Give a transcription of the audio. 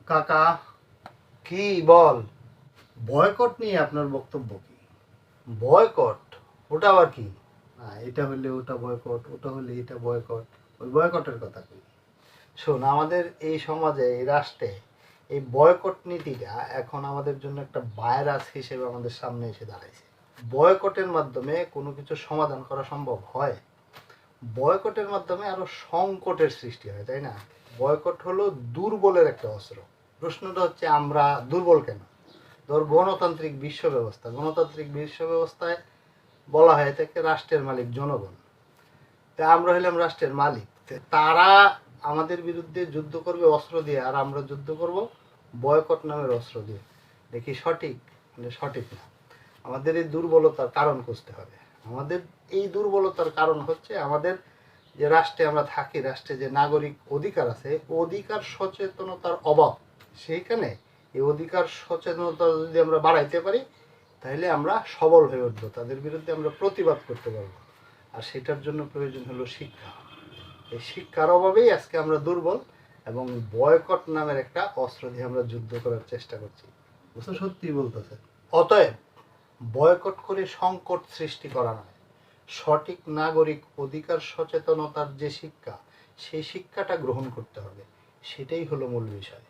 কাকা, কি বল? বয়কট নিয়ে আপনার বক্তব্য কি? বয়কট? ওটা আবার কি? না, এটা হলে ওটা বয়কট, ওটা হলে এটা বয়কট, ওই বয়কটের কথা কই। শোন, আমাদের এই সমাজে, এই রাষ্ট্রে এই বয়কট নীতিটা এখন আমাদের জন্য একটা ভাইরাস হিসেবে আমাদের সামনে এসে দাঁড়াইছে। বয়কটের মাধ্যমে কোনো কিছু সমাধান করা সম্ভব হয়? বয়কটের মাধ্যমে আরো সংকটের সৃষ্টি হয়, তাই না? বয়কট হলো দুর্বলের একটা অস্ত্র। প্রশ্নটা হচ্ছে আমরা দুর্বল কেন? ধর, গণতান্ত্রিক বিশ্ব ব্যবস্থায় বলা হয় থাকে রাষ্ট্রের মালিক জনগণ। তা আমরা হইলাম রাষ্ট্রের মালিক, তারা আমাদের বিরুদ্ধে যুদ্ধ করবে অস্ত্র দিয়ে, আর আমরা যুদ্ধ করব বয়কট নামের অস্ত্র দিয়ে। দেখি সঠিক সঠিক না। আমাদের এই দুর্বলতার কারণ খুঁজতে হবে। আমাদের এই দুর্বলতার কারণ হচ্ছে আমাদের যে রাষ্ট্রে আমরা থাকি, রাষ্ট্রে যে নাগরিক অধিকার আছে, অধিকার সচেতনতার অভাব। সেইখানে এই অধিকার সচেতনতা যদি আমরা বাড়াইতে পারি, তাহলে আমরা সবল হয়ে উঠবো, তাদের বিরুদ্ধে আমরা প্রতিবাদ করতে পারবো। আর সেটার জন্য প্রয়োজন হলো শিক্ষা। এই শিক্ষার অভাবেই আজকে আমরা দুর্বল, এবং বয়কট নামের একটা অস্ত্র দিয়ে আমরা যুদ্ধ করার চেষ্টা করছি। তো সত্যি বলতেছে। অতএব বয়কট করে সংকট সৃষ্টি করা নয়, সঠিক নাগরিক অধিকার সচেতনতার যে শিক্ষা, সেই শিক্ষাটা গ্রহণ করতে হবে। সেটাই হলো মূল বিষয়।